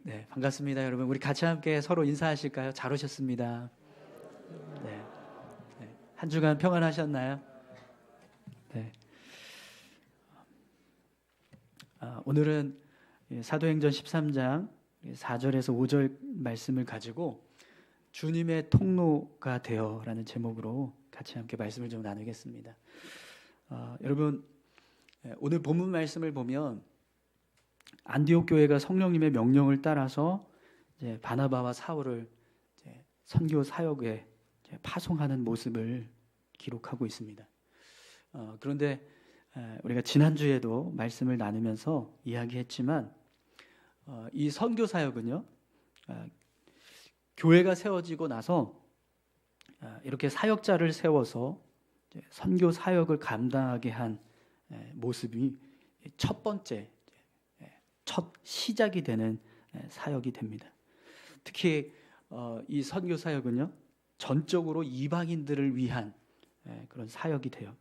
네, 반갑습니다, 여러분. 우리 같이 함께 서로 인사하실까요? 잘 오셨습니다. 네, 네. 한 주간 평안하셨나요? 네. 오늘은 사도행전 13장 4절에서 5절 말씀을 가지고 주님의 통로가 되어라는 제목으로 같이 함께 말씀을 좀 나누겠습니다. 여러분, 오늘 본문 말씀을 보면 안디옥 교회가 성령님의 명령을 따라서 이제 바나바와 사울을 이제 선교 사역에 이제 파송하는 모습을 기록하고 있습니다. 그런데 우리가 지난주에도 말씀을 나누면서 이야기했지만 이 선교 사역은요, 교회가 세워지고 나서 이렇게 사역자를 세워서 선교 사역을 감당하게 한 모습이 첫 번째, 첫 시작이 되는 사역이 됩니다. 특히 이 선교 사역은요, 전적으로 이방인들을 위한 그런 사역이 돼요.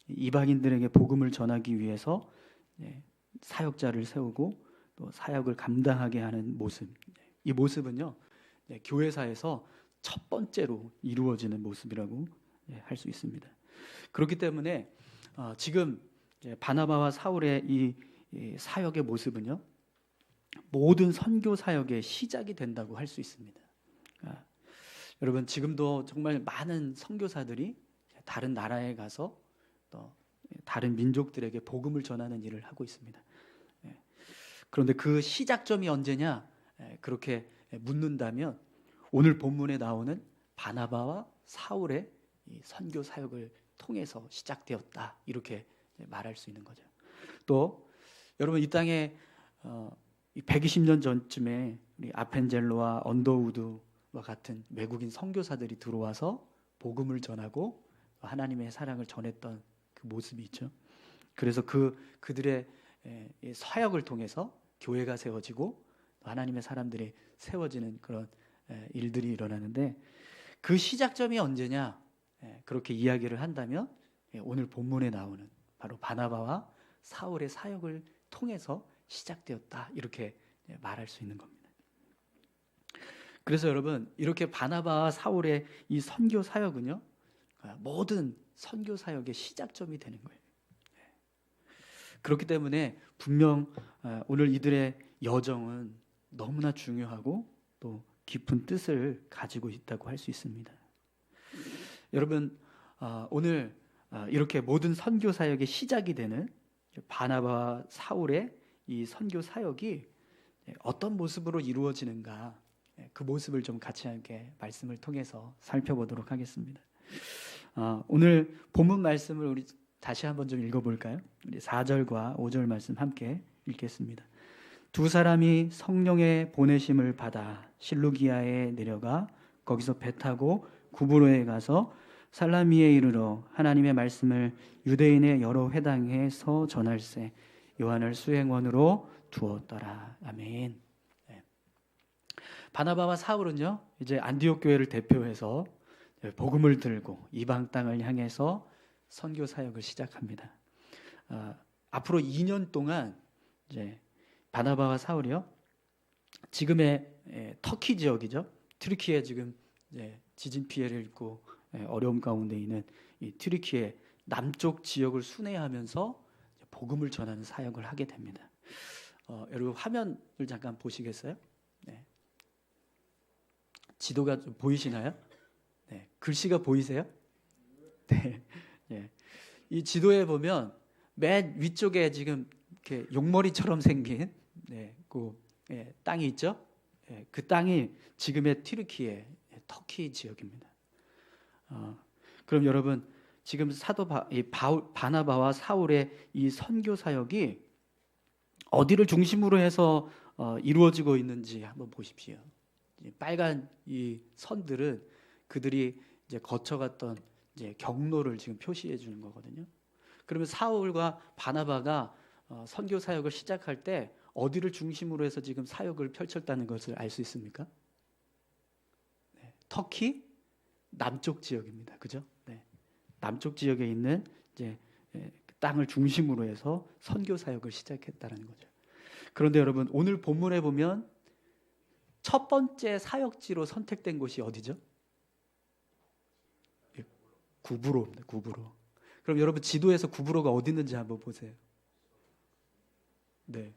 이방인들에게 복음을 전하기 위해서 사역자를 세우고 또 사역을 감당하게 하는 모습. 이 모습은요, 교회사에서 첫 번째로 이루어지는 모습이라고 할 수 있습니다. 그렇기 때문에 지금 바나바와 사울의 이 사역의 모습은요, 모든 선교 사역의 시작이 된다고 할 수 있습니다. 여러분, 지금도 정말 많은 선교사들이 다른 나라에 가서 또 다른 민족들에게 복음을 전하는 일을 하고 있습니다. 그런데 그 시작점이 언제냐, 그렇게 묻는다면 오늘 본문에 나오는 바나바와 사울의 이 선교 사역을 통해서 시작되었다, 이렇게 말할 수 있는 거죠. 또 여러분, 이 땅에 120년 전쯤에 우리 아펜젤로와 언더우드와 같은 외국인 선교사들이 들어와서 복음을 전하고 하나님의 사랑을 전했던 그 모습이 있죠. 그래서 그들의 사역을 통해서 교회가 세워지고 하나님의 사람들이 세워지는 그런 일들이 일어나는데, 그 시작점이 언제냐, 그렇게 이야기를 한다면 오늘 본문에 나오는 바로 바나바와 사울의 사역을 통해서 시작되었다, 이렇게 말할 수 있는 겁니다. 그래서 여러분, 이렇게 바나바와 사울의 이 선교 사역은요, 모든 선교 사역의 시작점이 되는 거예요. 그렇기 때문에 분명 오늘 이들의 여정은 너무나 중요하고 또 깊은 뜻을 가지고 있다고 할 수 있습니다. 여러분, 오늘 이렇게 모든 선교 사역의 시작이 되는 바나바와 사울의 이 선교 사역이 어떤 모습으로 이루어지는가, 그 모습을 좀 같이 함께 말씀을 통해서 살펴보도록 하겠습니다. 오늘 본문 말씀을 우리 다시 한번 좀 읽어볼까요? 우리 4절과 5절 말씀 함께 읽겠습니다. 두 사람이 성령의 보내심을 받아 실루기아에 내려가 거기서 배 타고 구브로에 가서 살라미에 이르러 하나님의 말씀을 유대인의 여러 회당에서 전할세 요한을 수행원으로 두었더라. 아멘. 바나바와 사울은요, 이제 안디옥 교회를 대표해서 복음을 들고 이방 땅을 향해서 선교 사역을 시작합니다. 앞으로 2년 동안 이제 바나바와 사울이요, 지금의 터키 지역이죠. 튀르키예, 지금 지진 피해를 입고 어려움 가운데 있는 이 튀르키예 남쪽 지역을 순회하면서 복음을 전하는 사역을 하게 됩니다. 여러분, 화면을 잠깐 보시겠어요? 네. 지도가 좀 보이시나요? 네. 글씨가 보이세요? 네. 네. 이 지도에 보면 맨 위쪽에 지금 이렇게 용머리처럼 생긴 땅이 있죠? 그 땅이 지금의 튀르키예, 터키 지역입니다. 그럼 여러분, 지금 사도 바나바와 사울의 이 선교 사역이 어디를 중심으로 해서 이루어지고 있는지 한번 보십시오. 빨간 이 선들은 그들이 이제 거쳐갔던 이제 경로를 지금 표시해 주는 거거든요. 그러면 사울과 바나바가 선교 사역을 시작할 때 어디를 중심으로 해서 지금 사역을 펼쳤다는 것을 알 수 있습니까? 네, 터키 남쪽 지역입니다. 그죠? 네, 남쪽 지역에 있는 이제 땅을 중심으로 해서 선교 사역을 시작했다는 거죠. 그런데 여러분, 오늘 본문에 보면 첫 번째 사역지로 선택된 곳이 어디죠? 구브로입니다. 구브로. 그럼 여러분 지도에서 구브로가 어디 있는지 한번 보세요. 네,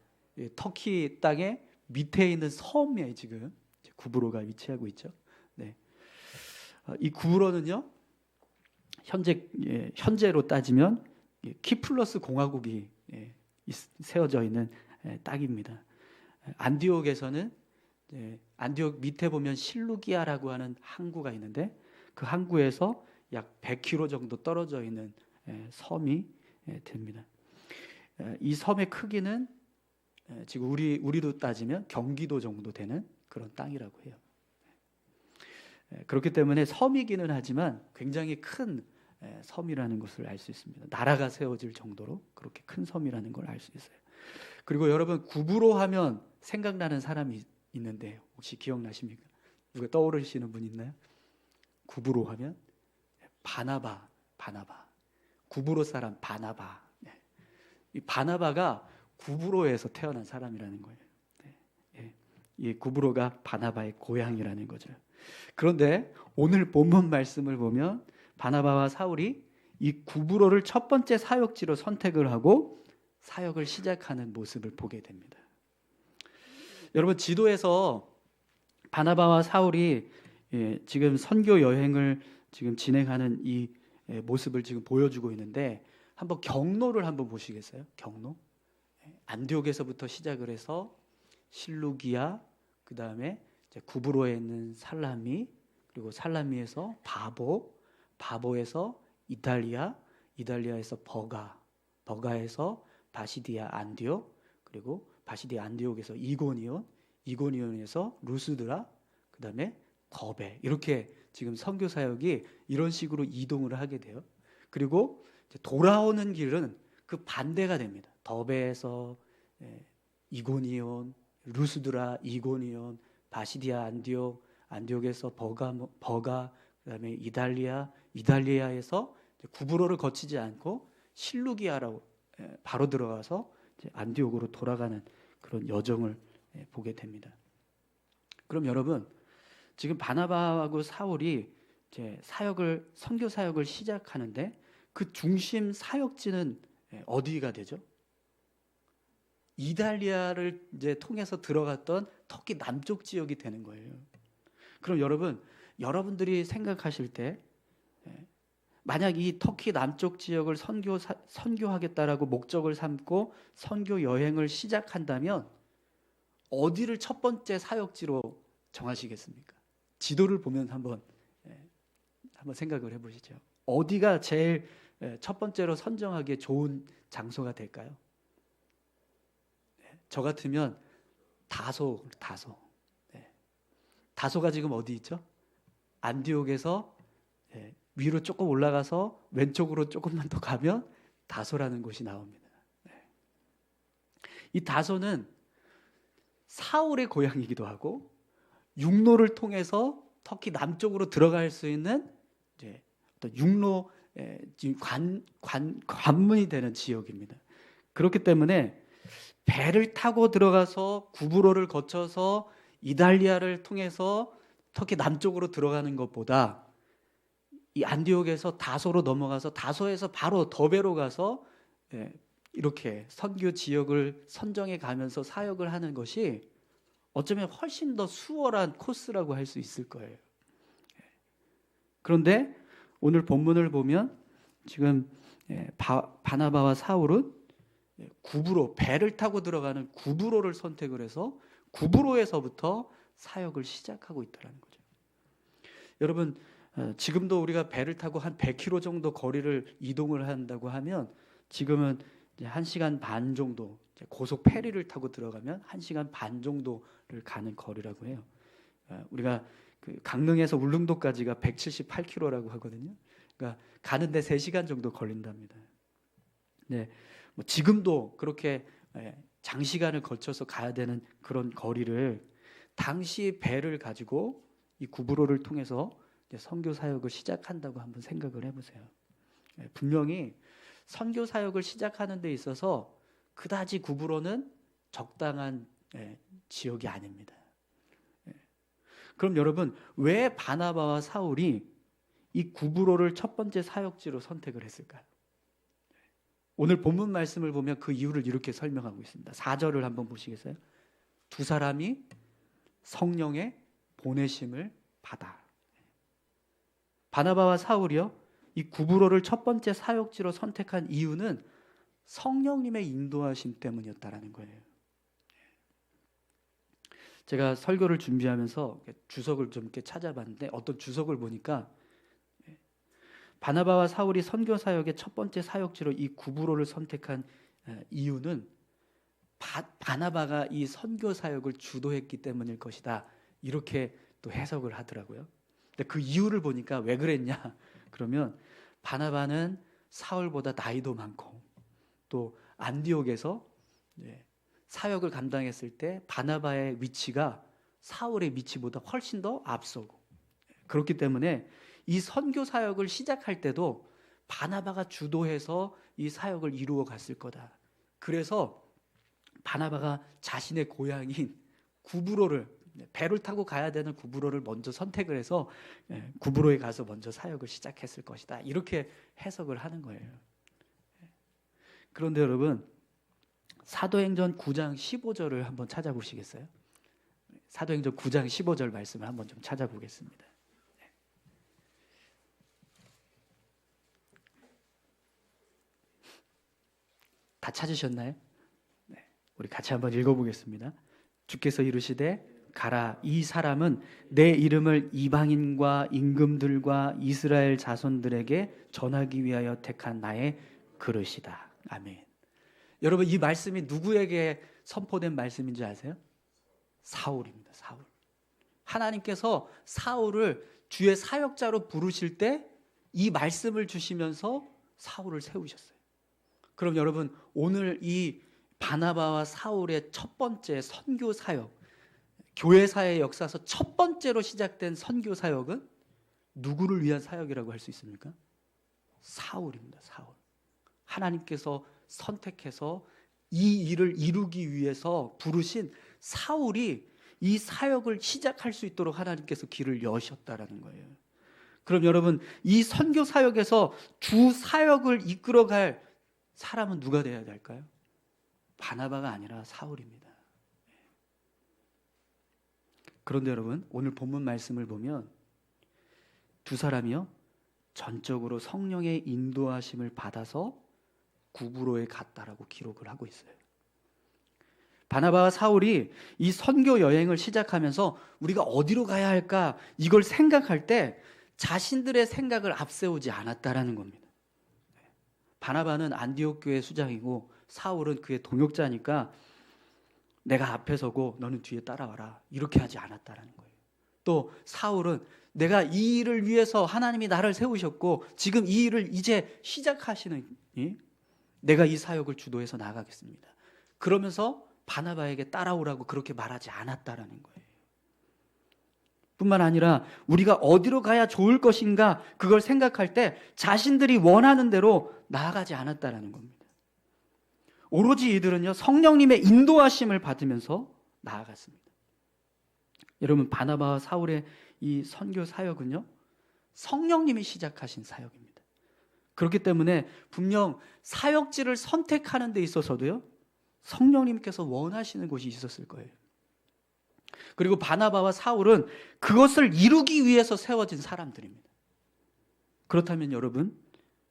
터키 땅의 밑에 있는 섬에 지금 구브로가 위치하고 있죠. 네, 이 구브로는요 현재로 따지면 키플러스 공화국이 세워져 있는 땅입니다. 안디옥에서는 안디옥 밑에 보면 실루기아라고 하는 항구가 있는데 그 항구에서 약 100km 정도 떨어져 있는 섬이 됩니다. 이 섬의 크기는 지금 우리로 따지면 경기도 정도 되는 그런 땅이라고 해요. 그렇기 때문에 섬이기는 하지만 굉장히 큰 섬이라는 것을 알 수 있습니다. 나라가 세워질 정도로 그렇게 큰 섬이라는 걸 알 수 있어요. 그리고 여러분 구브로 하면 생각나는 사람이 있는데 혹시 기억나십니까? 누가 떠오르시는 분 있나요? 구브로 하면 바나바. 구브로 사람 바나바. 이 바나바가 구브로에서 태어난 사람이라는 거예요. 이 구브로가 바나바의 고향이라는 거죠. 그런데 오늘 본문 말씀을 보면 바나바와 사울이 이 구브로를 첫 번째 사역지로 선택을 하고 사역을 시작하는 모습을 보게 됩니다. 여러분 지도에서 바나바와 사울이 지금 선교 여행을 지금 진행하는 이 모습을 지금 보여주고 있는데 한번 경로를 한번 보시겠어요? 경로. 안디옥에서부터 시작을 해서 실루기아, 그 다음에 구브로에 있는 살라미, 그리고 살라미에서 바보에서 이탈리아, 이탈리아에서 버가에서 바시디아 안디옥, 그리고 바시디아 안디옥에서 이고니온에서 루스드라, 그 다음에 더베. 이렇게 지금 선교 사역이 이런 식으로 이동을 하게 돼요. 그리고 돌아오는 길은 그 반대가 됩니다. 더베에서 이고니온, 루스드라, 이고니온, 바시디아 안디옥에서 버가, 그다음에 이탈리아에서 구브로를 거치지 않고 실루기아라고 바로 들어가서 안디옥으로 돌아가는 그런 여정을 보게 됩니다. 그럼 여러분 지금 바나바하고 사울이 이제 선교 사역을 시작하는데 그 중심 사역지는 어디가 되죠? 이탈리아를 이제 통해서 들어갔던 터키 남쪽 지역이 되는 거예요. 그럼 여러분들이 생각하실 때 만약 이 터키 남쪽 지역을 선교하겠다라고 목적을 삼고 선교 여행을 시작한다면 어디를 첫 번째 사역지로 정하시겠습니까? 지도를 보면 한번 생각을 해보시죠. 어디가 제일 첫 번째로 선정하기에 좋은 장소가 될까요? 저 같으면 다소. 다소가 지금 어디 있죠? 안디옥에서 위로 조금 올라가서 왼쪽으로 조금만 더 가면 다소라는 곳이 나옵니다. 이 다소는 사울의 고향이기도 하고 육로를 통해서 터키 남쪽으로 들어갈 수 있는 어떤 육로 관문이 되는 지역입니다. 그렇기 때문에 배를 타고 들어가서 구브로를 거쳐서 이탈리아를 통해서 터키 남쪽으로 들어가는 것보다 이 안디옥에서 다소로 넘어가서 다소에서 바로 더베로 가서 이렇게 선교 지역을 선정해 가면서 사역을 하는 것이 어쩌면 훨씬 더 수월한 코스라고 할 수 있을 거예요. 그런데 오늘 본문을 보면 지금 바나바와 사울은 구브로, 배를 타고 들어가는 구브로를 선택을 해서 구브로에서부터 사역을 시작하고 있다는 거죠. 여러분 지금도 우리가 배를 타고 한 100km 정도 거리를 이동을 한다고 하면 지금은 1시간 반 정도, 고속 페리를 타고 들어가면 1시간 반 정도를 가는 거리라고 해요. 우리가 그 강릉에서 울릉도까지가 178km라고 하거든요. 그러니까 가는데 3시간 정도 걸린답니다. 네, 뭐 지금도 그렇게 장시간을 거쳐서 가야 되는 그런 거리를 당시 배를 가지고 이 구브로를 통해서 선교 사역을 시작한다고 한번 생각을 해보세요. 분명히 선교 사역을 시작하는 데 있어서 그다지 구브로는 적당한 지역이 아닙니다. 그럼 여러분, 왜 바나바와 사울이 이 구브로를 첫 번째 사역지로 선택을 했을까요? 오늘 본문 말씀을 보면 그 이유를 이렇게 설명하고 있습니다. 4절을 한번 보시겠어요? 두 사람이 성령의 보내심을 받아. 바나바와 사울이요, 이 구브로를 첫 번째 사역지로 선택한 이유는 성령님의 인도하심 때문이었다라는 거예요. 제가 설교를 준비하면서 주석을 좀 이렇게 찾아봤는데, 어떤 주석을 보니까 바나바와 사울이 선교 사역의 첫 번째 사역지로 이 구브로를 선택한 이유는 바나바가 이 선교 사역을 주도했기 때문일 것이다, 이렇게 또 해석을 하더라고요. 근데 그 이유를 보니까 왜 그랬냐 그러면, 바나바는 사울보다 나이도 많고 또 안디옥에서 사역을 감당했을 때 바나바의 위치가 사울의 위치보다 훨씬 더 앞서고, 그렇기 때문에 이 선교 사역을 시작할 때도 바나바가 주도해서 이 사역을 이루어 갔을 거다. 그래서 바나바가 자신의 고향인 구브로를, 배를 타고 가야 되는 구브로를 먼저 선택을 해서 구브로에 가서 먼저 사역을 시작했을 것이다, 이렇게 해석을 하는 거예요. 그런데 여러분, 사도행전 9장 15절을 한번 찾아보시겠어요? 사도행전 9장 15절 말씀을 한번 좀 찾아보겠습니다. 다 찾으셨나요? 네, 우리 같이 한번 읽어보겠습니다. 주께서 이르시되 가라, 이 사람은 내 이름을 이방인과 임금들과 이스라엘 자손들에게 전하기 위하여 택한 나의 그릇이다. 아멘. 여러분, 이 말씀이 누구에게 선포된 말씀인지 아세요? 사울입니다. 사울. 하나님께서 사울을 주의 사역자로 부르실 때 이 말씀을 주시면서 사울을 세우셨어요. 그럼 여러분, 오늘 이 바나바와 사울의 첫 번째 선교 사역, 교회사의 역사에서 첫 번째로 시작된 선교 사역은 누구를 위한 사역이라고 할 수 있습니까? 사울입니다. 사울. 하나님께서 선택해서 이 일을 이루기 위해서 부르신 사울이 이 사역을 시작할 수 있도록 하나님께서 길을 여셨다라는 거예요. 그럼 여러분, 이 선교 사역에서 주 사역을 이끌어갈 사람은 누가 되어야 될까요? 바나바가 아니라 사울입니다. 그런데 여러분, 오늘 본문 말씀을 보면 두 사람이요, 전적으로 성령의 인도하심을 받아서 구브로에 갔다라고 기록을 하고 있어요. 바나바와 사울이 이 선교 여행을 시작하면서 우리가 어디로 가야 할까, 이걸 생각할 때 자신들의 생각을 앞세우지 않았다라는 겁니다. 바나바는 안디옥 교회 수장이고 사울은 그의 동역자니까 내가 앞에 서고 너는 뒤에 따라와라, 이렇게 하지 않았다라는 거예요. 또 사울은 내가 이 일을 위해서 하나님이 나를 세우셨고 지금 이 일을 이제 시작하시는, 내가 이 사역을 주도해서 나가겠습니다, 그러면서 바나바에게 따라오라고 그렇게 말하지 않았다라는 거예요. 뿐만 아니라 우리가 어디로 가야 좋을 것인가, 그걸 생각할 때 자신들이 원하는 대로 나아가지 않았다라는 겁니다. 오로지 이들은요, 성령님의 인도하심을 받으면서 나아갔습니다. 여러분, 바나바와 사울의 이 선교 사역은요, 성령님이 시작하신 사역입니다. 그렇기 때문에 분명 사역지를 선택하는 데 있어서도요, 성령님께서 원하시는 곳이 있었을 거예요. 그리고 바나바와 사울은 그것을 이루기 위해서 세워진 사람들입니다. 그렇다면 여러분,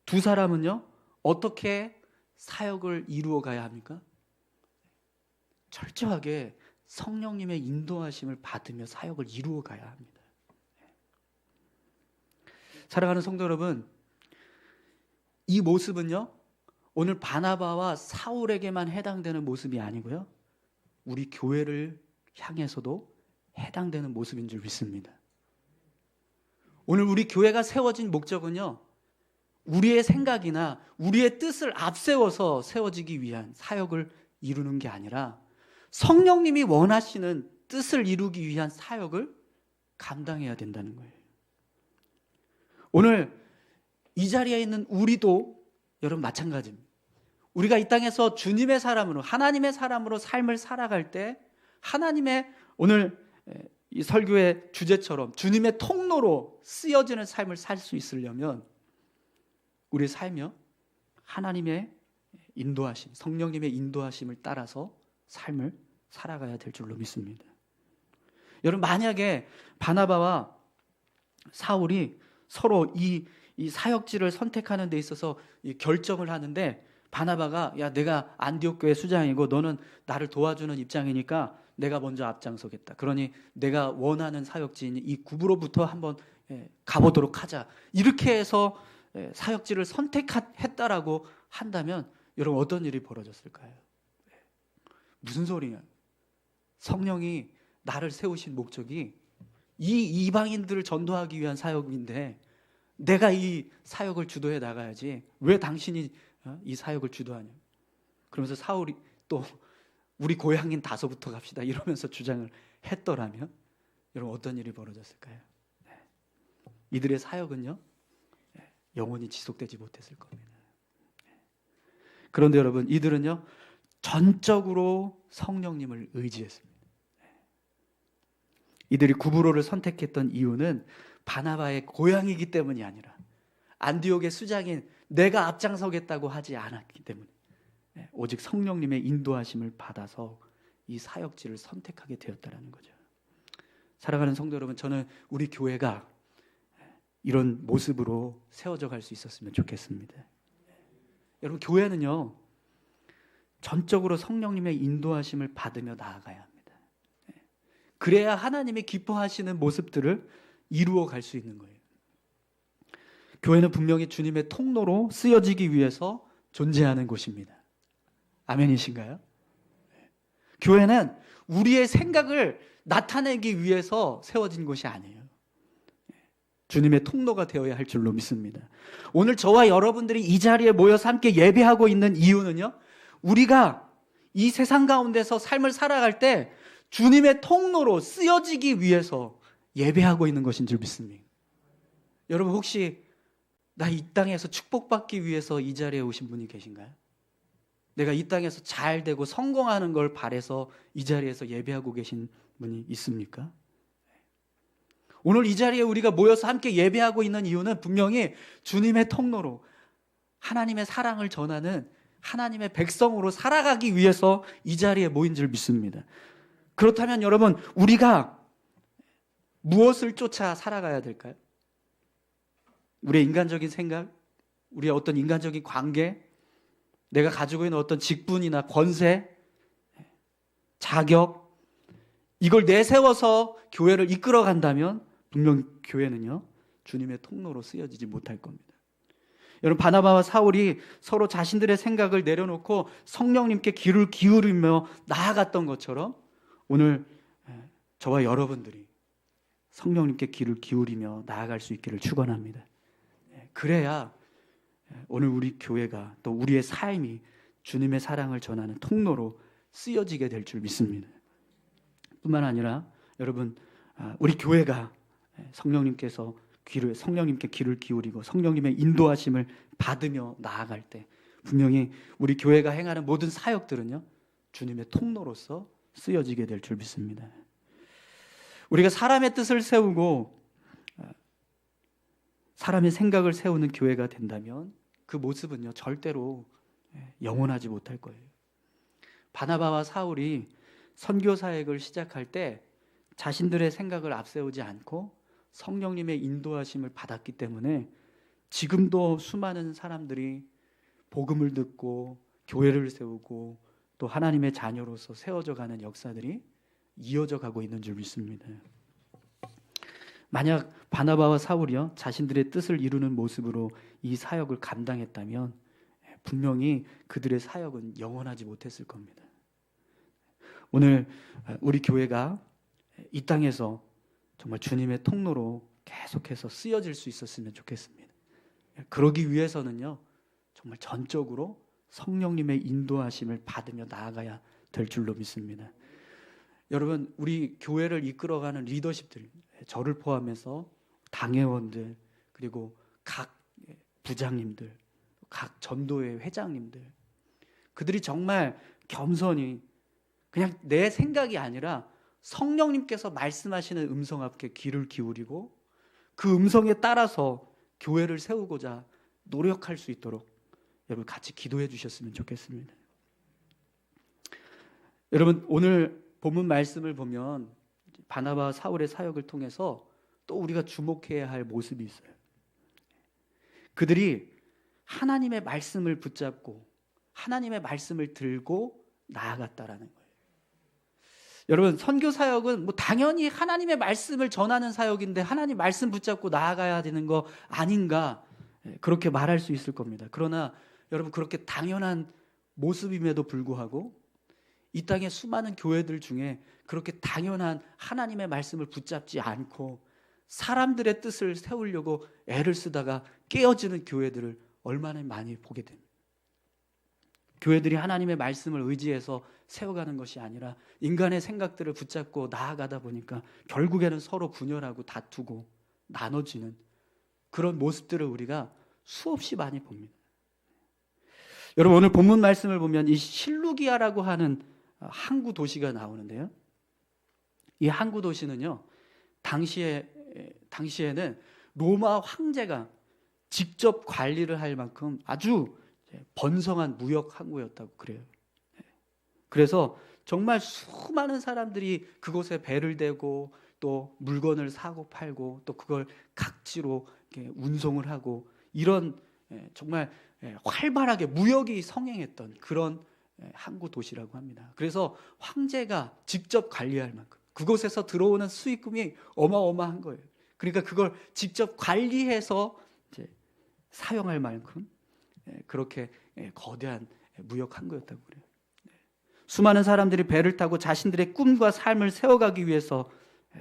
두 사람은요, 어떻게 사역을 이루어 가야 합니까? 철저하게 성령님의 인도하심을 받으며 사역을 이루어 가야 합니다. 사랑하는 성도 여러분, 이 모습은요, 오늘 바나바와 사울에게만 해당되는 모습이 아니고요, 우리 교회를 향해서도 해당되는 모습인 줄 믿습니다. 오늘 우리 교회가 세워진 목적은요, 우리의 생각이나 우리의 뜻을 앞세워서 세워지기 위한 사역을 이루는 게 아니라 성령님이 원하시는 뜻을 이루기 위한 사역을 감당해야 된다는 거예요. 오늘 이 자리에 있는 우리도 여러분 마찬가지입니다. 우리가 이 땅에서 주님의 사람으로, 하나님의 사람으로 삶을 살아갈 때 하나님의 오늘 이 설교의 주제처럼 주님의 통로로 쓰여지는 삶을 살 수 있으려면 우리의 삶이요, 하나님의 인도하심, 성령님의 인도하심을 따라서 삶을 살아가야 될 줄로 믿습니다. 여러분, 만약에 바나바와 사울이 서로 이 사역지를 선택하는 데 있어서 이 결정을 하는데, 바나바가 야, 내가 안디옥 교회 수장이고 너는 나를 도와주는 입장이니까 내가 먼저 앞장서겠다. 그러니 내가 원하는 사역지인 이 굽으로부터 한번 가보도록 하자. 이렇게 해서 사역지를 선택했다라고 한다면 여러분, 어떤 일이 벌어졌을까요? 무슨 소리냐? 성령이 나를 세우신 목적이 이 이방인들을 전도하기 위한 사역인데 내가 이 사역을 주도해 나가야지 왜 당신이 이 사역을 주도하냐? 그러면서 사울이 또 우리 고향인 다소부터 갑시다 이러면서 주장을 했더라면 여러분, 어떤 일이 벌어졌을까요? 이들의 사역은요, 영원히 지속되지 못했을 겁니다. 그런데 여러분, 이들은요 전적으로 성령님을 의지했습니다. 이들이 구브로를 선택했던 이유는 바나바의 고향이기 때문이 아니라 안디옥의 수장인 내가 앞장서겠다고 하지 않았기 때문에 오직 성령님의 인도하심을 받아서 이 사역지를 선택하게 되었다는 거죠. 사랑하는 성도 여러분, 저는 우리 교회가 이런 모습으로 세워져 갈 수 있었으면 좋겠습니다. 여러분, 교회는요 전적으로 성령님의 인도하심을 받으며 나아가야 합니다. 그래야 하나님이 기뻐하시는 모습들을 이루어 갈 수 있는 거예요. 교회는 분명히 주님의 통로로 쓰여지기 위해서 존재하는 곳입니다. 아멘이신가요? 교회는 우리의 생각을 나타내기 위해서 세워진 곳이 아니에요. 주님의 통로가 되어야 할 줄로 믿습니다. 오늘 저와 여러분들이 이 자리에 모여서 함께 예배하고 있는 이유는요, 우리가 이 세상 가운데서 삶을 살아갈 때 주님의 통로로 쓰여지기 위해서 예배하고 있는 것인 줄 믿습니다. 여러분, 혹시 나 이 땅에서 축복받기 위해서 이 자리에 오신 분이 계신가요? 내가 이 땅에서 잘 되고 성공하는 걸 바라서 이 자리에서 예배하고 계신 분이 있습니까? 오늘 이 자리에 우리가 모여서 함께 예배하고 있는 이유는 분명히 주님의 통로로 하나님의 사랑을 전하는 하나님의 백성으로 살아가기 위해서 이 자리에 모인 줄 믿습니다. 그렇다면 여러분, 우리가 무엇을 쫓아 살아가야 될까요? 우리의 인간적인 생각, 우리의 어떤 인간적인 관계, 내가 가지고 있는 어떤 직분이나 권세, 자격, 이걸 내세워서 교회를 이끌어 간다면 분명 교회는요 주님의 통로로 쓰여지지 못할 겁니다. 여러분, 바나바와 사울이 서로 자신들의 생각을 내려놓고 성령님께 귀를 기울이며 나아갔던 것처럼 오늘 저와 여러분들이 성령님께 귀를 기울이며 나아갈 수 있기를 축원합니다. 그래야 오늘 우리 교회가 또 우리의 삶이 주님의 사랑을 전하는 통로로 쓰여지게 될 줄 믿습니다. 뿐만 아니라 여러분, 우리 교회가 성령님께 귀를 기울이고 성령님의 인도하심을 받으며 나아갈 때 분명히 우리 교회가 행하는 모든 사역들은요 주님의 통로로서 쓰여지게 될 줄 믿습니다. 우리가 사람의 뜻을 세우고 사람의 생각을 세우는 교회가 된다면 그 모습은요 절대로 영원하지 못할 거예요. 바나바와 사울이 선교 사역을 시작할 때 자신들의 생각을 앞세우지 않고 성령님의 인도하심을 받았기 때문에 지금도 수많은 사람들이 복음을 듣고 교회를 세우고 또 하나님의 자녀로서 세워져 가는 역사들이 이어져 가고 있는 줄 믿습니다. 만약 바나바와 사울이요 자신들의 뜻을 이루는 모습으로 이 사역을 감당했다면 분명히 그들의 사역은 영원하지 못했을 겁니다. 오늘 우리 교회가 이 땅에서 정말 주님의 통로로 계속해서 쓰여질 수 있었으면 좋겠습니다. 그러기 위해서는요 정말 전적으로 성령님의 인도하심을 받으며 나아가야 될 줄로 믿습니다. 여러분, 우리 교회를 이끌어가는 리더십들, 저를 포함해서 당회원들, 그리고 각 부장님들, 각 전도회 회장님들, 그들이 정말 겸손히 그냥 내 생각이 아니라 성령님께서 말씀하시는 음성 앞에 귀를 기울이고 그 음성에 따라서 교회를 세우고자 노력할 수 있도록 여러분 같이 기도해 주셨으면 좋겠습니다. 여러분 오늘 본문 말씀을 보면 바나바와 사울의 사역을 통해서 또 우리가 주목해야 할 모습이 있어요. 그들이 하나님의 말씀을 붙잡고 하나님의 말씀을 들고 나아갔다라는 거예요. 여러분 선교 사역은 당연히 하나님의 말씀을 전하는 사역인데 하나님 말씀 붙잡고 나아가야 되는 거 아닌가 그렇게 말할 수 있을 겁니다. 그러나 여러분 그렇게 당연한 모습임에도 불구하고 이 땅의 수많은 교회들 중에 그렇게 당연한 하나님의 말씀을 붙잡지 않고 사람들의 뜻을 세우려고 애를 쓰다가 깨어지는 교회들을 얼마나 많이 보게 됩니다. 교회들이 하나님의 말씀을 의지해서 세워가는 것이 아니라 인간의 생각들을 붙잡고 나아가다 보니까 결국에는 서로 분열하고 다투고 나눠지는 그런 모습들을 우리가 수없이 많이 봅니다. 여러분 오늘 본문 말씀을 보면 이 실루기아라고 하는 항구 도시가 나오는데요. 이 항구 도시는요, 당시에는 로마 황제가 직접 관리를 할 만큼 아주 번성한 무역 항구였다고 그래요. 그래서 정말 수많은 사람들이 그곳에 배를 대고 또 물건을 사고 팔고 또 그걸 각지로 이렇게 운송을 하고 이런 정말 활발하게 무역이 성행했던 그런 항구 도시라고 합니다. 그래서 황제가 직접 관리할 만큼 그곳에서 들어오는 수익금이 어마어마한 거예요. 그러니까 그걸 직접 관리해서 이제 사용할 만큼 그렇게 거대한 무역 항구였다고 그래요. 수많은 사람들이 배를 타고 자신들의 꿈과 삶을 세워가기 위해서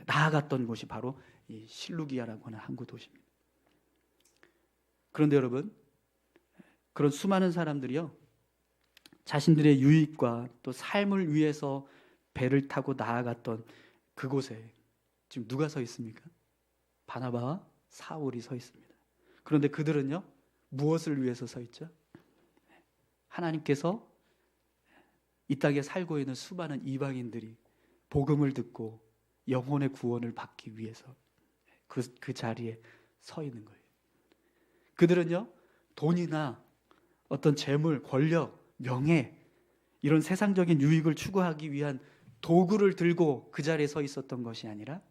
나아갔던 곳이 바로 이 실루기아라고 하는 항구 도시입니다. 그런데 여러분, 그런 수많은 사람들이요, 자신들의 유익과 또 삶을 위해서 배를 타고 나아갔던 그곳에 지금 누가 서 있습니까? 바나바와 사울이 서 있습니다. 그런데 그들은요, 무엇을 위해서 서 있죠? 하나님께서 이 땅에 살고 있는 수많은 이방인들이 복음을 듣고 영혼의 구원을 받기 위해서 그 자리에 서 있는 거예요. 그들은요, 돈이나 어떤 재물, 권력, 명예 이런 세상적인 유익을 추구하기 위한 도구를 들고 그 자리에 서 있었던 것이 아니라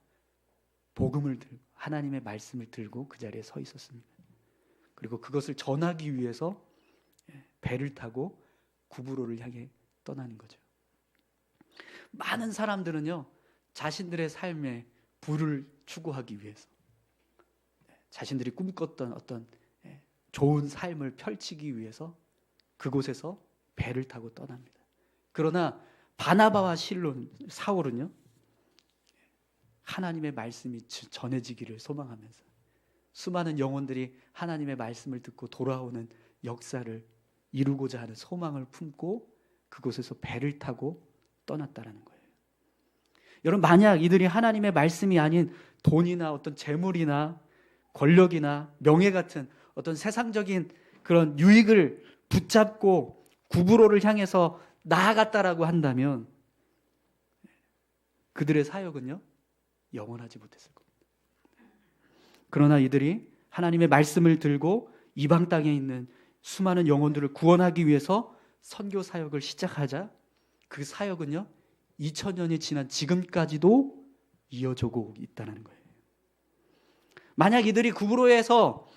복음을 들고 하나님의 말씀을 들고 그 자리에 서 있었습니다. 그리고 그것을 전하기 위해서 배를 타고 구브로를 향해 떠나는 거죠. 많은 사람들은요, 자신들의 삶에 부를 추구하기 위해서 자신들이 꿈꿨던 어떤 좋은 삶을 펼치기 위해서 그곳에서 배를 타고 떠납니다. 그러나 바나바와 사울은요, 하나님의 말씀이 전해지기를 소망하면서 수많은 영혼들이 하나님의 말씀을 듣고 돌아오는 역사를 이루고자 하는 소망을 품고 그곳에서 배를 타고 떠났다라는 거예요. 여러분, 만약 이들이 하나님의 말씀이 아닌 돈이나 어떤 재물이나 권력이나 명예 같은 어떤 세상적인 그런 유익을 붙잡고 구브로를 향해서 나아갔다라고 한다면 그들의 사역은요, 영원하지 못했을 겁니다. 그러나 이들이 하나님의 말씀을 들고 이방 땅에 있는 수많은 영혼들을 구원하기 위해서 선교 사역을 시작하자 그 사역은요, 2000년이 지난 지금까지도 이어지고 있다는 거예요. 만약 이들이 구브로에서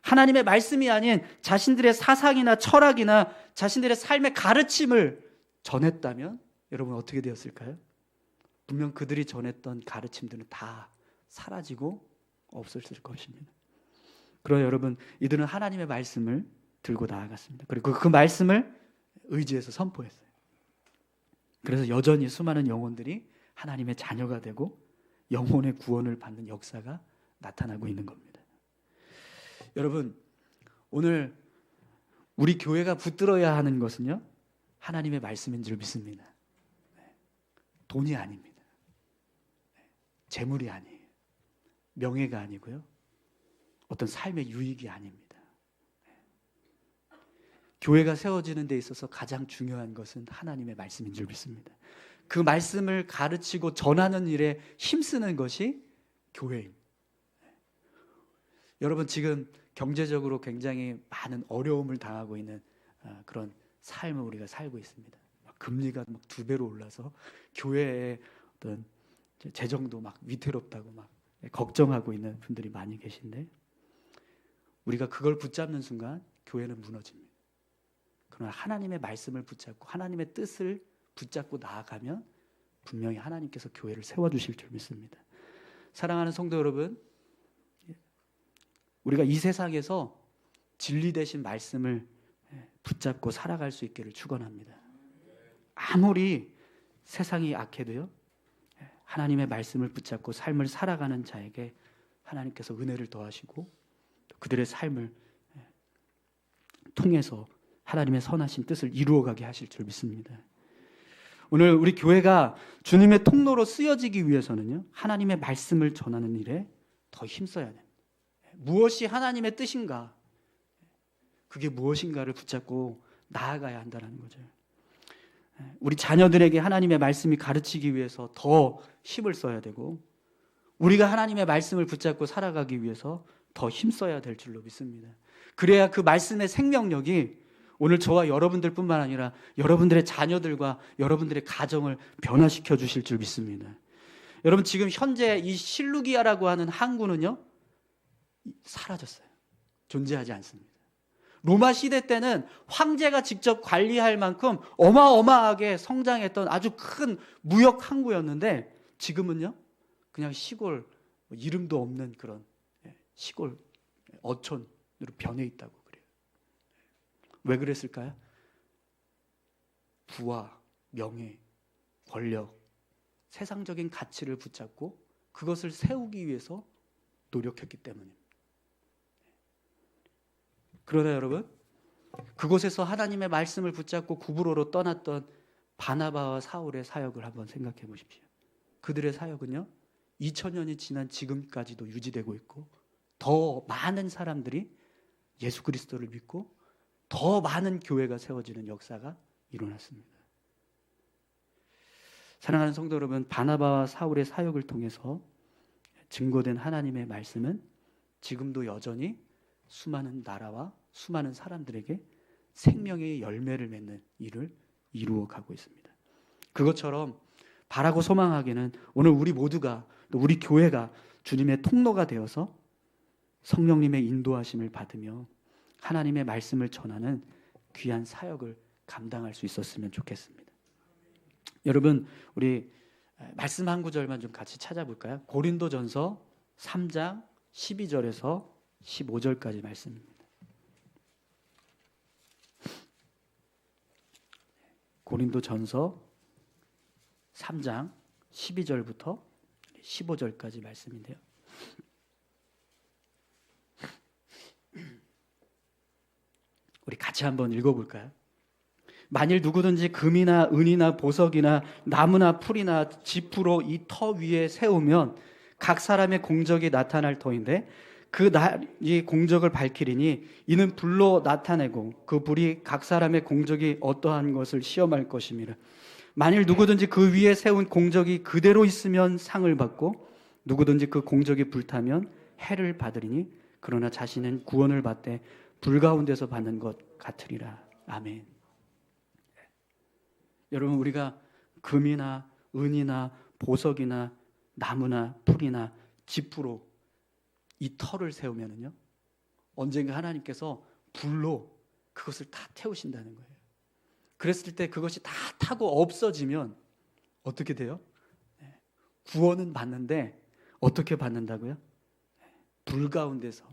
하나님의 말씀이 아닌 자신들의 사상이나 철학이나 자신들의 삶의 가르침을 전했다면 여러분 어떻게 되었을까요? 분명 그들이 전했던 가르침들은 다 사라지고 없었을 것입니다. 그러나 여러분, 이들은 하나님의 말씀을 들고 나아갔습니다. 그리고 그 말씀을 의지해서 선포했어요. 그래서 여전히 수많은 영혼들이 하나님의 자녀가 되고 영혼의 구원을 받는 역사가 나타나고 있는 겁니다. 여러분, 오늘 우리 교회가 붙들어야 하는 것은요, 하나님의 말씀인 줄 믿습니다. 돈이 아닙니다. 재물이 아니에요. 명예가 아니고요, 어떤 삶의 유익이 아닙니다. 교회가 세워지는 데 있어서 가장 중요한 것은 하나님의 말씀인 줄 믿습니다. 그 말씀을 가르치고 전하는 일에 힘쓰는 것이 교회입니다. 여러분 지금 경제적으로 굉장히 많은 어려움을 당하고 있는 그런 삶을 우리가 살고 있습니다. 금리가 막 2배로 올라서 교회의 어떤 재정도 막 위태롭다고 막 걱정하고 있는 분들이 많이 계신데, 우리가 그걸 붙잡는 순간 교회는 무너집니다. 그러나 하나님의 말씀을 붙잡고 하나님의 뜻을 붙잡고 나아가면 분명히 하나님께서 교회를 세워주실 줄 믿습니다. 사랑하는 성도 여러분, 우리가 이 세상에서 진리 되신 말씀을 붙잡고 살아갈 수 있기를 축원합니다. 아무리 세상이 악해도요, 하나님의 말씀을 붙잡고 삶을 살아가는 자에게 하나님께서 은혜를 더하시고 그들의 삶을 통해서 하나님의 선하신 뜻을 이루어가게 하실 줄 믿습니다. 오늘 우리 교회가 주님의 통로로 쓰여지기 위해서는요, 하나님의 말씀을 전하는 일에 더 힘써야 됩니다. 무엇이 하나님의 뜻인가, 그게 무엇인가를 붙잡고 나아가야 한다는 거죠. 우리 자녀들에게 하나님의 말씀이 가르치기 위해서 더 힘을 써야 되고, 우리가 하나님의 말씀을 붙잡고 살아가기 위해서 더 힘써야 될 줄로 믿습니다. 그래야 그 말씀의 생명력이 오늘 저와 여러분들뿐만 아니라 여러분들의 자녀들과 여러분들의 가정을 변화시켜 주실 줄 믿습니다. 여러분 지금 현재 이 실루기아라고 하는 항구는요, 사라졌어요. 존재하지 않습니다. 로마 시대 때는 황제가 직접 관리할 만큼 어마어마하게 성장했던 아주 큰 무역 항구였는데, 지금은요 그냥 시골, 이름도 없는 그런 시골 어촌으로 변해 있다고 그래요. 왜 그랬을까요? 부와 명예, 권력, 세상적인 가치를 붙잡고 그것을 세우기 위해서 노력했기 때문입니다. 그러나 여러분, 그곳에서 하나님의 말씀을 붙잡고 구브로로 떠났던 바나바와 사울의 사역을 한번 생각해 보십시오. 그들의 사역은요 2000년이 지난 지금까지도 유지되고 있고, 더 많은 사람들이 예수 그리스도를 믿고 더 많은 교회가 세워지는 역사가 일어났습니다. 사랑하는 성도 여러분, 바나바와 사울의 사역을 통해서 증거된 하나님의 말씀은 지금도 여전히 수많은 나라와 수많은 사람들에게 생명의 열매를 맺는 일을 이루어 가고 있습니다. 그것처럼 바라고 소망하기는 오늘 우리 모두가, 또 우리 교회가 주님의 통로가 되어서 성령님의 인도하심을 받으며 하나님의 말씀을 전하는 귀한 사역을 감당할 수 있었으면 좋겠습니다. 여러분, 우리 말씀 한 구절만 좀 같이 찾아볼까요? 고린도전서 3장 12절에서 15절까지 말씀입니다. 고린도전서 3장 12절부터 15절까지 말씀인데요. 우리 같이 한번 읽어볼까요? 만일 누구든지 금이나 은이나 보석이나 나무나 풀이나 지푸로 이 터 위에 세우면 각 사람의 공적이 나타날 터인데 그 날이 공적을 밝히리니 이는 불로 나타내고 그 불이 각 사람의 공적이 어떠한 것을 시험할 것임이라. 만일 누구든지 그 위에 세운 공적이 그대로 있으면 상을 받고 누구든지 그 공적이 불타면 해를 받으리니 그러나 자신은 구원을 받되 불 가운데서 받는 것 같으리라. 아멘. 여러분, 우리가 금이나 은이나 보석이나 나무나 풀이나 지푸로 이 터를 세우면은요, 언젠가 하나님께서 불로 그것을 다 태우신다는 거예요. 그랬을 때 그것이 다 타고 없어지면 어떻게 돼요? 구원은 받는데 어떻게 받는다고요? 불 가운데서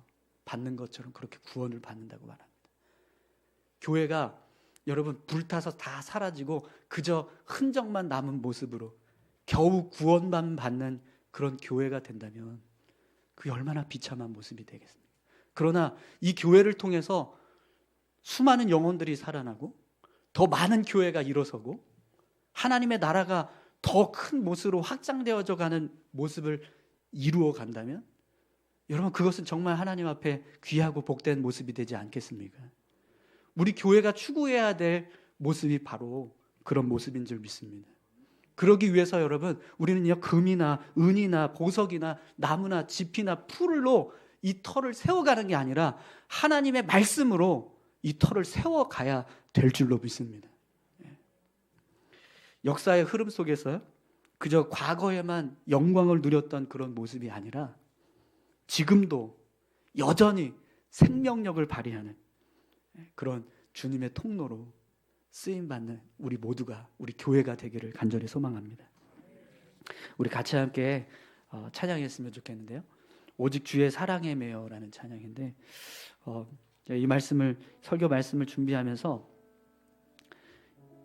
받는 것처럼 그렇게 구원을 받는다고 말합니다. 교회가 여러분 불타서 다 사라지고 그저 흔적만 남은 모습으로 겨우 구원만 받는 그런 교회가 된다면 그게 얼마나 비참한 모습이 되겠습니까? 그러나 이 교회를 통해서 수많은 영혼들이 살아나고 더 많은 교회가 일어서고 하나님의 나라가 더 큰 모습으로 확장되어져 가는 모습을 이루어 간다면 여러분, 그것은 정말 하나님 앞에 귀하고 복된 모습이 되지 않겠습니까? 우리 교회가 추구해야 될 모습이 바로 그런 모습인 줄 믿습니다. 그러기 위해서 여러분, 우리는요, 금이나 은이나 보석이나 나무나 짚이나 풀로 이 터를 세워가는 게 아니라 하나님의 말씀으로 이 터를 세워가야 될 줄로 믿습니다. 역사의 흐름 속에서요, 그저 과거에만 영광을 누렸던 그런 모습이 아니라 지금도 여전히 생명력을 발휘하는 그런 주님의 통로로 쓰임받는 우리 모두가, 우리 교회가 되기를 간절히 소망합니다. 우리 같이 함께 찬양했으면 좋겠는데요. 오직 주의 사랑에 매여라는 찬양인데, 이 말씀을, 설교 말씀을 준비하면서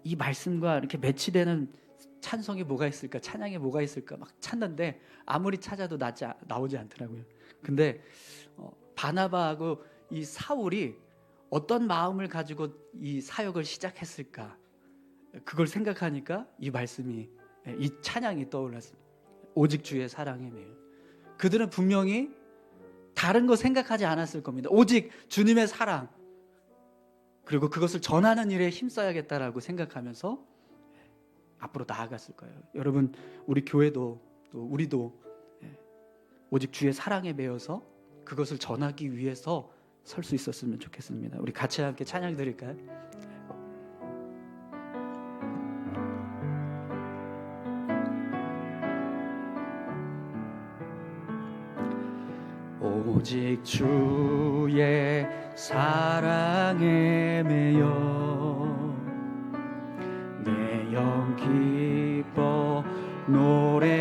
이 말씀과 이렇게 매치되는 찬송이 뭐가 있을까, 찬양이 뭐가 있을까 막 찾는데 아무리 찾아도 나오지 않더라고요. 근데 바나바하고 이 사울이 어떤 마음을 가지고 이 사역을 시작했을까, 그걸 생각하니까 이 말씀이, 이 찬양이 떠올랐습니다. 오직 주의 사랑에 매여. 그들은 분명히 다른 거 생각하지 않았을 겁니다. 오직 주님의 사랑, 그리고 그것을 전하는 일에 힘써야겠다라고 생각하면서 앞으로 나아갔을 거예요. 여러분, 우리 교회도 또 우리도 오직 주의 사랑에 매여서 그것을 전하기 위해서 설 수 있었으면 좋겠습니다. 우리 같이 함께 찬양 드릴까요? 오직 주의 사랑에 매여 내 영 기뻐 노래합니다.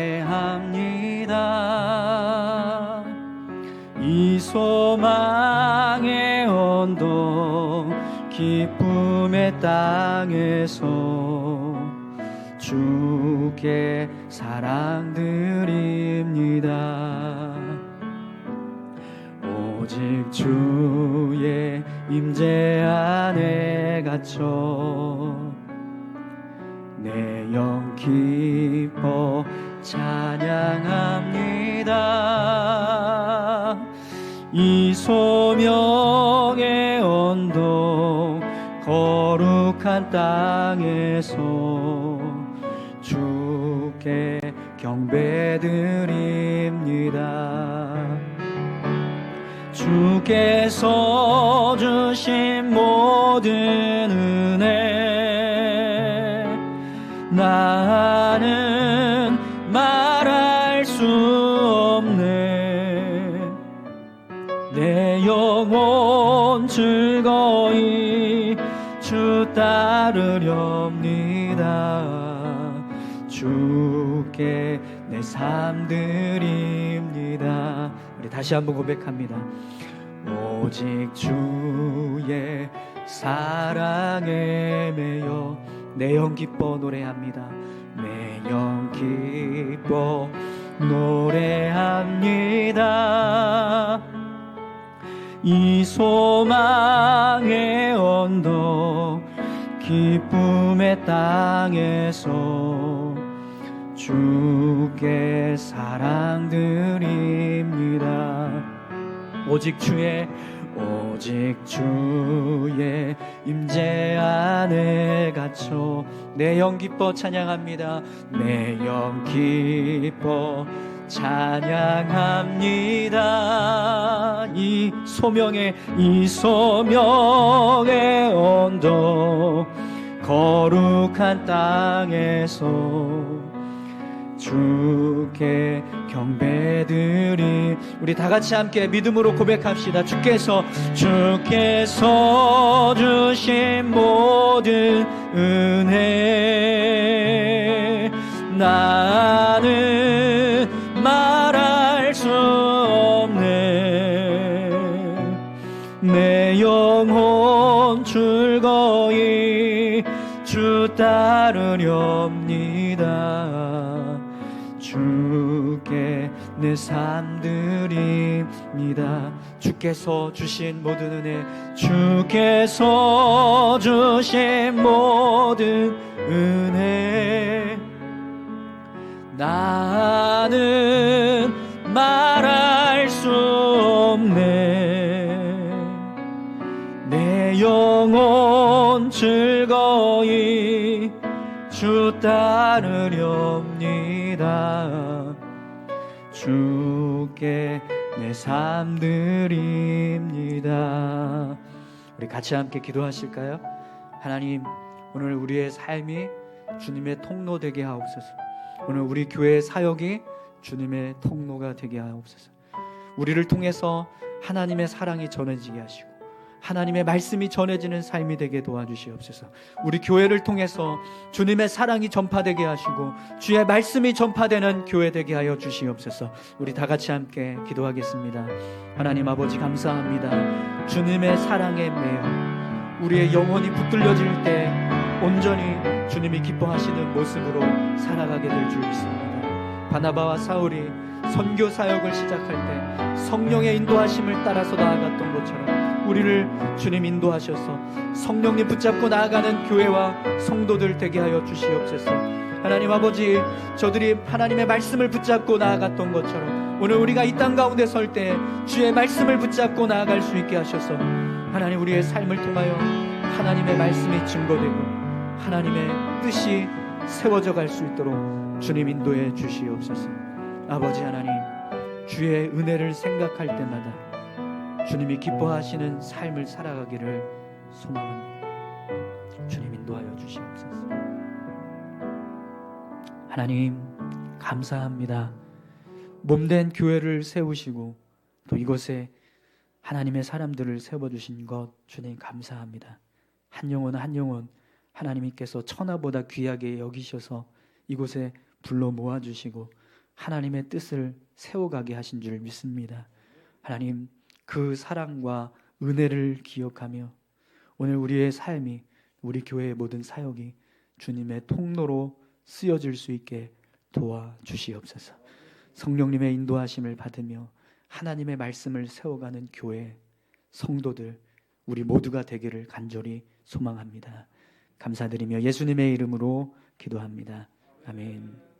이 소망의 언덕 기쁨의 땅에서 주께 사랑 드립니다. 오직 주의 임재 안에 갇혀 내 영 기뻐 찬양합니다. 이 소명의 언덕 거룩한 땅에서 주께 경배드립니다. 주께서 주신 모든 은혜 나는 말할 수 없네. 내 영혼 즐거이 주 따르렵니다. 주께 내 삶 드립니다. 우리 다시 한번 고백합니다. 오직 주의 사랑에 매여 내 영 기뻐 노래합니다. 내 영 기뻐 노래합니다. 이 소망의 언덕 기쁨의 땅에서 주께 사랑 드립니다. 오직 주의 임재 안에 갇혀 내 영 기뻐 찬양합니다. 내 영 기뻐 찬양합니다. 이 소명의 언덕 거룩한 땅에서 주께 경배드리. 우리 다 같이 함께 믿음으로 고백합시다. 주께서 주신 모든 은혜 나는 말할 수 없네. 내 영혼 즐거이 주 따르렵니다. 주께 내 삶 드립니다. 주께서 주신 모든 은혜, 주께서 주신 모든 은혜 나는 말할 수 없네. 내 영혼 즐거이 주 따르렵니다. 주께 내 삶 드립니다. 우리 같이 함께 기도하실까요? 하나님, 오늘 우리의 삶이 주님의 통로 되게 하옵소서. 오늘 우리 교회의 사역이 주님의 통로가 되게 하옵소서. 우리를 통해서 하나님의 사랑이 전해지게 하시고 하나님의 말씀이 전해지는 삶이 되게 도와주시옵소서. 우리 교회를 통해서 주님의 사랑이 전파되게 하시고 주의 말씀이 전파되는 교회 되게 하여 주시옵소서. 우리 다 같이 함께 기도하겠습니다. 하나님 아버지, 감사합니다. 주님의 사랑에 매여 우리의 영혼이 붙들려질 때 온전히 주님이 기뻐하시는 모습으로 살아가게 될 줄 믿습니다. 바나바와 사울이 선교 사역을 시작할 때 성령의 인도하심을 따라서 나아갔던 것처럼 우리를 주님 인도하셔서 성령님 붙잡고 나아가는 교회와 성도들 되게 하여 주시옵소서. 하나님 아버지, 저들이 하나님의 말씀을 붙잡고 나아갔던 것처럼 오늘 우리가 이 땅 가운데 설 때 주의 말씀을 붙잡고 나아갈 수 있게 하셔서 하나님, 우리의 삶을 통하여 하나님의 말씀이 증거되고 하나님의 뜻이 세워져 갈 수 있도록 주님 인도해 주시옵소서. 아버지 하나님, 주의 은혜를 생각할 때마다 주님이 기뻐하시는 삶을 살아가기를 소망합니다. 주님 인도하여 주시옵소서. 하나님 감사합니다. 몸된 교회를 세우시고 또 이곳에 하나님의 사람들을 세워주신 것 주님 감사합니다. 한 영혼 한 영혼 하나님께서 천하보다 귀하게 여기셔서 이곳에 불러 모아주시고 하나님의 뜻을 세워가게 하신 줄 믿습니다. 하나님, 그 사랑과 은혜를 기억하며 오늘 우리의 삶이, 우리 교회의 모든 사역이 주님의 통로로 쓰여질 수 있게 도와주시옵소서. 성령님의 인도하심을 받으며 하나님의 말씀을 세워가는 교회, 성도들 우리 모두가 되기를 간절히 소망합니다. 감사드리며 예수님의 이름으로 기도합니다. 아멘.